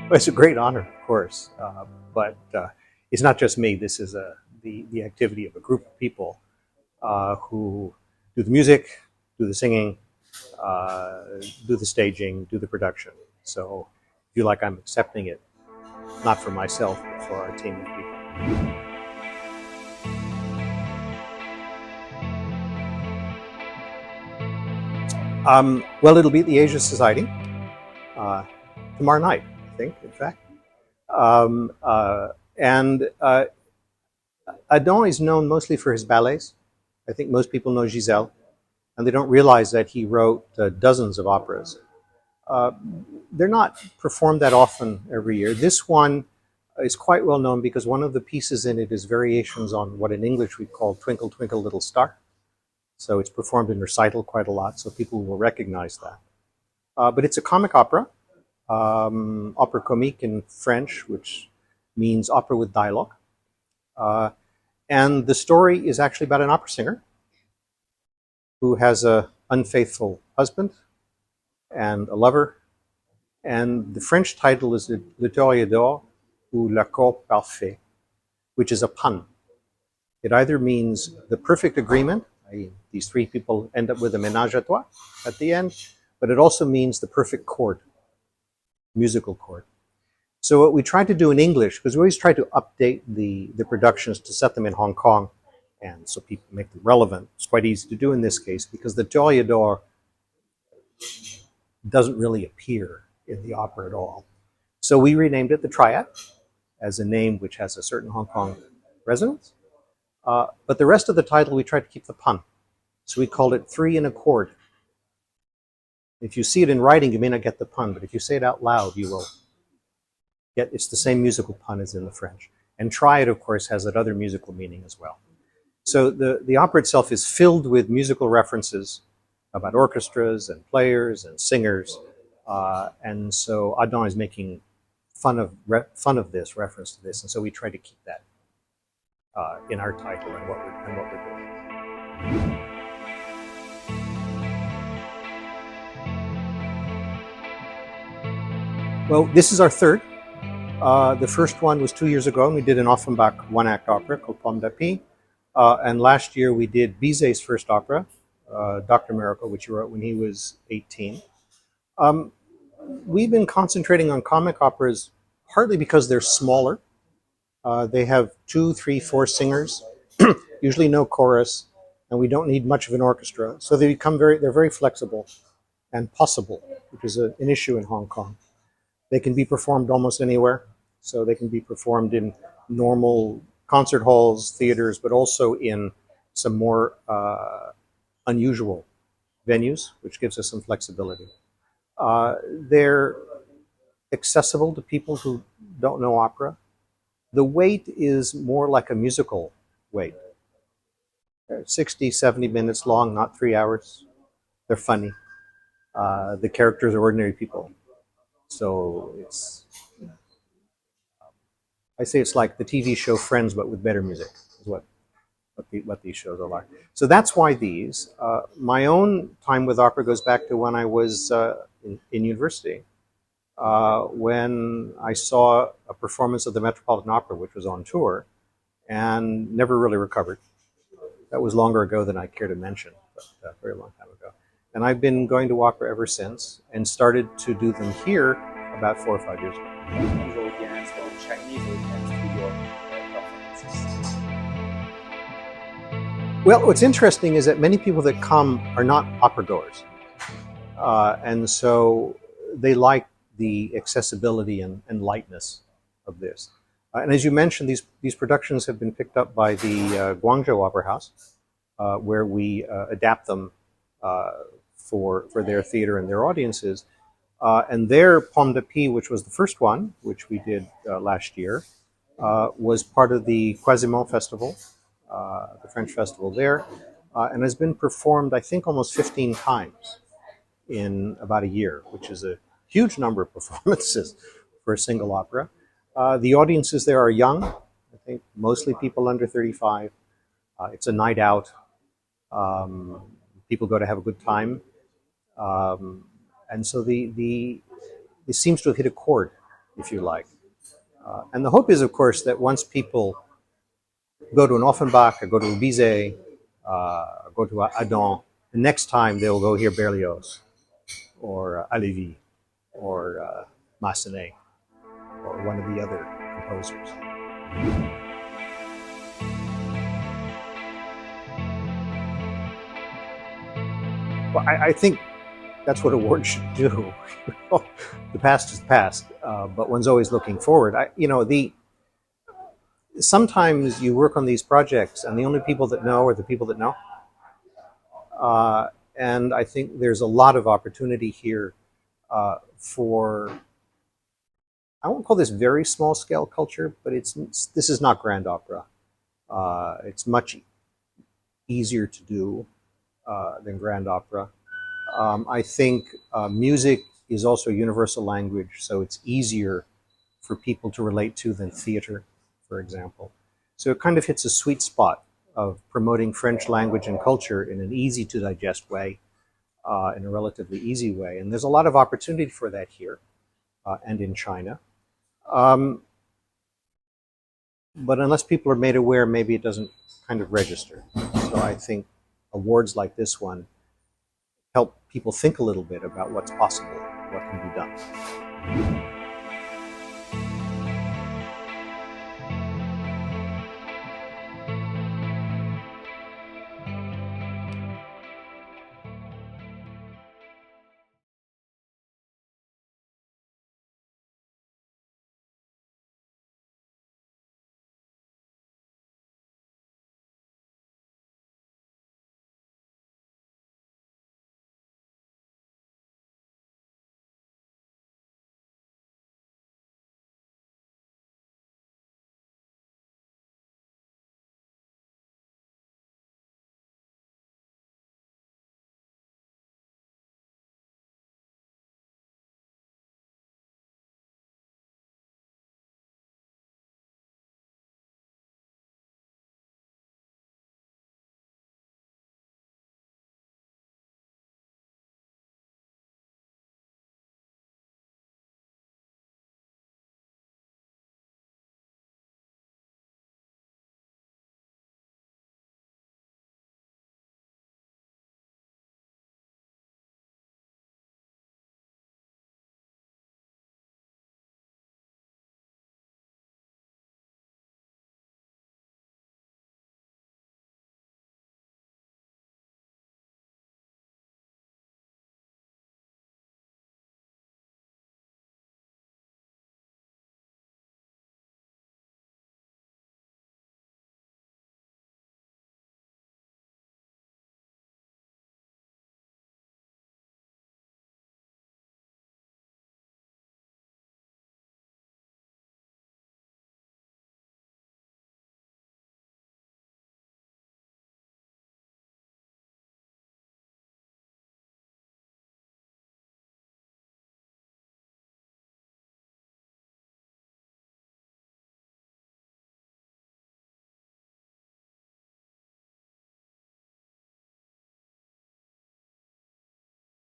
Well, it's a great honor, of course, but it's not just me. This is the activity of a group of people who do the music, do the singing, do the staging, do the production. So I feel like I'm accepting it, not for myself, but for our team of people. Well, it'll be at the Asia Society tomorrow night, I think, in fact. And Adam is known mostly for his ballets. I think most people know Giselle, and they don't realize that he wrote dozens of operas. They're not performed that often every year. This one is quite well known because one of the pieces in it is variations on what in English we call Twinkle, Twinkle, Little Star. So it's performed in recital quite a lot, so people will recognize that. But it's a comic opera, opera comique in French, which means opera with dialogue. And the story is actually about an opera singer who has an unfaithful husband and a lover. And the French title is Le Toreador ou L'accord parfait, which is a pun. It either means the perfect agreement, i.e. these three people end up with a ménage à trois at the end, but it also means the perfect chord, musical chord. So what we tried to do in English, because we always try to update the productions to set them in Hong Kong, and so people make them relevant. It's quite easy to do in this case, because the Toreador doesn't really appear in the opera at all. So we renamed it the Triad, as a name which has a certain Hong Kong resonance. But the rest of the title, we tried to keep the pun. So we called it Three in a Chord. If you see it in writing, you may not get the pun, but if you say it out loud, you will get, it's the same musical pun as in the French. And Triad, of course, has that other musical meaning as well. So the opera itself is filled with musical references about orchestras and players and singers. And so Adam is making fun of this, reference to this. And so we try to keep that in our title and what we're doing. Well, this is our third. The first one was 2 years ago, and we did an Offenbach one-act opera called Pomme d'Api. And last year we did Bizet's first opera, Dr. Miracle, which he wrote when he was 18. We've been concentrating on comic operas partly because they're smaller. They have 2, 3, 4 singers, usually no chorus, and we don't need much of an orchestra. So they're very flexible and possible, which is an issue in Hong Kong. They can be performed almost anywhere. So they can be performed in normal concert halls, theaters, but also in some more unusual venues, which gives us some flexibility. They're accessible to people who don't know opera. The wait is more like a musical wait. They're 60, 70 minutes long, not 3 hours. They're funny. The characters are ordinary people. So I say it's like the TV show Friends, but with better music, is what these shows are like. So that's why these. My own time with opera goes back to when I was in university, when I saw a performance of the Metropolitan Opera, which was on tour, and never really recovered. That was longer ago than I care to mention, but a very long time ago. And I've been going to opera ever since, and started to do them here about 4 or 5 years ago. Chinese audience or Chinese audience to your performances? Well, what's interesting is that many people that come are not opera goers. And so they like the accessibility and lightness of this. And as you mentioned, these productions have been picked up by the Guangzhou Opera House, where we adapt them for their theater and their audiences. And their Pomme d'Api, which was the first one, which we did last year, was part of the Quasiment Festival, the French festival there, and has been performed, I think, almost 15 times in about a year, which is a huge number of performances for a single opera. The audiences there are young, I think mostly people under 35. It's a night out. People go to have a good time. And so it seems to have hit a chord if you like. And the hope is, of course, that once people go to an Offenbach or go to a Bizet, or go to Adam, the next time they'll go hear Berlioz or Halévy or Massenet or one of the other composers. Well, I think that's what awards should do. The past is the past, but one's always looking forward. Sometimes you work on these projects, and the only people that know are the people that know. And I think there's a lot of opportunity here for, I won't call this very small scale culture, but this is not grand opera. It's much easier to do than grand opera. I think music is also a universal language, so it's easier for people to relate to than theater, for example. So it kind of hits a sweet spot of promoting French language and culture in an easy to digest way, in a relatively easy way. And there's a lot of opportunity for that here and in China. But unless people are made aware, maybe it doesn't kind of register. So I think awards like this one help people think a little bit about what's possible, what can be done.